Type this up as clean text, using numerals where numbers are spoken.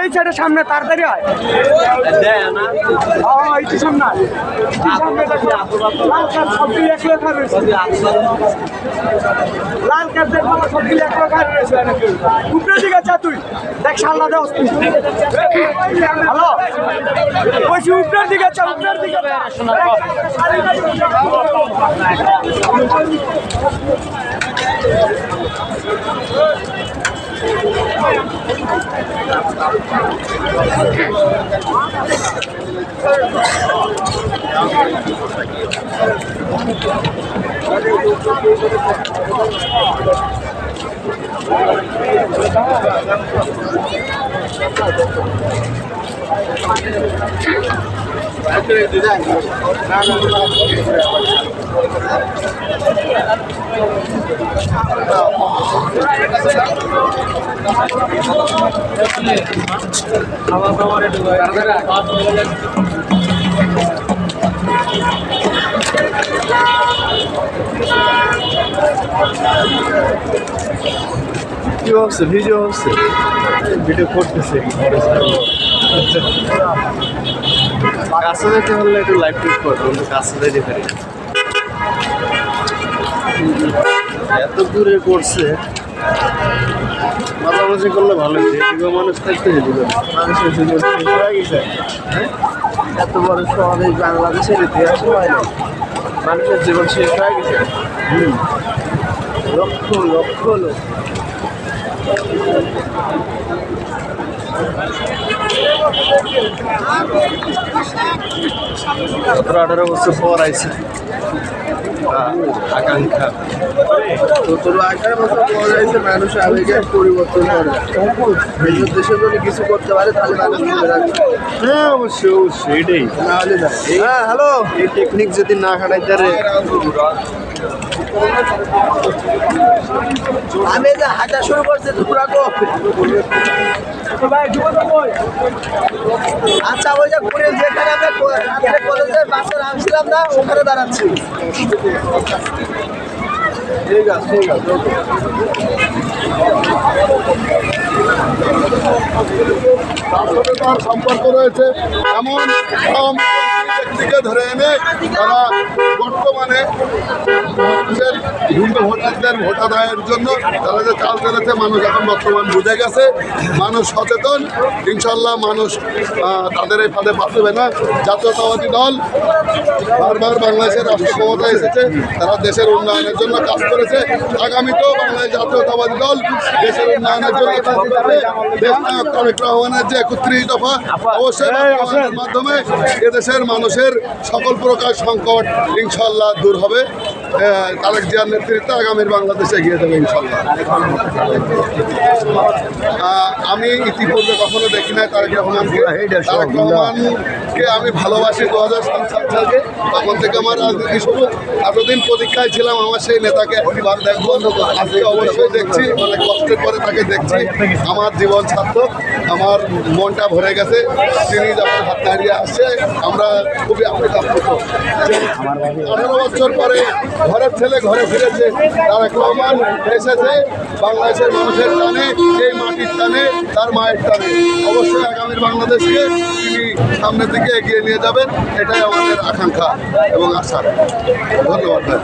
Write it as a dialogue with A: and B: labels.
A: এই সাইডের সামনে তাড়াতাড়ি হয় সামনে লাল কাপ দেখবো সবগুলি এক রকম রয়েছে উপরে দিকে যা তুই দেখ সাল্লা দে হ্যালো বলছি উপরের দিকে চা উপরের দিকে খাওয়া দাওয়ার
B: কি হচ্ছে ভিডিও হচ্ছে ভিডিও করতেছে কাছে যেতে হলে একটু লাইভ টুক করবো কিন্তু কাছে যেতে পারি এত দূরে করছে মাঝামাঝি করলে ভালো যেদিকে মানুষ থাকতে যেদিকে মানুষের জীবন শেষ হয়ে গেছে এত বড় শহর এই বাংলাদেশের ইতিহাস হয় না মানুষের জীবন শেষ হয়ে গেছে লক্ষ লক্ষ লোক 17-18 বছর পর আইছে আকাঙ্ক্ষা তো 18 বছর পর আইছে মানুষ আবেগের পরিবর্তন করে নিজের দেশের জন্য কিছু করতে পারে তাহলে মানুষ মনে রাখবে হ্যাঁ অবশ্যই অবশ্যই এটাই না হলে না হ্যাঁ হ্যালো এই টেকনিক যদি না খাটাইতে রে আমি যে হাঁটা শুরু করছি তোমরা কো আচ্ছা ওই যে ঘুরে যেখানে আমরা কলেজের বাসে নামছিলাম না ওখানে দাঁড়াচ্ছি ঠিক আছে ঠিক আছে তার সাথে তার সম্পর্ক রয়েছে এমন
C: থেকে ধরে এনে তারা বর্তমানে মানুষের হিন্দু ভোটারদের ভোটাদায়ের জন্য তারা যে চাল চলেছে মানুষ এখন বর্তমান বুঝে গেছে, মানুষ সচেতন। ইনশাল্লাহ মানুষ তাদের এই ফাঁদে পাঠাবে না। জাতীয়তাবাদী দল বারবার বাংলাদেশের রাষ্ট্র ক্ষমতায় এসেছে, তারা দেশের উন্নয়নের জন্য কাজ করেছে। আগামীতেও বাংলাদেশ জাতীয়তাবাদী দল দেশের উন্নয়নের জন্য কাজ করবে। দেশ নায়ক তারেক রহমানের যে 31 দফা অবশ্যই বাস্তবায়নের মাধ্যমে এদেশের মানুষের সকল প্রকার সংকট ইনশাল্লাহ দূর হবে। তারেক জিয়ার নেতৃত্বে আগামীর বাংলাদেশে এগিয়ে যাবে ইনশাল্লাহ। আমি ইতিপূর্বে কখনো দেখি নাই তারেক রহমানকে। তারেক রহমানকে আমি ভালোবাসি 2007 সাল থেকে, তখন থেকে আমার রাজনীতি শুরু। এতদিন প্রতীক্ষায় ছিলাম আমার সেই নেতাকে একবার দেখবো, আজকে অবশ্যই দেখছি। অনেক কষ্টের পরে তাকে দেখছি। আমার জীবন সার্থক, আমার মনটা ভরে গেছে। তিনি যখন হাত দাঁড়িয়ে আসছে আমরা খুবই আপ্লুত। 18 বছর পরে ঘরের ছেলে ঘরে ফিরেছে। তারেক রহমান এসেছে বাংলাদেশের মানুষের টানে, এই মাটির টানে, তার মায়ের টানে। অবশ্যই আগামীর বাংলাদেশকে তিনি সামনের দিকে এগিয়ে নিয়ে যাবেন, এটাই আমাদের আকাঙ্ক্ষা এবং আশা। ধন্যবাদ ভাই।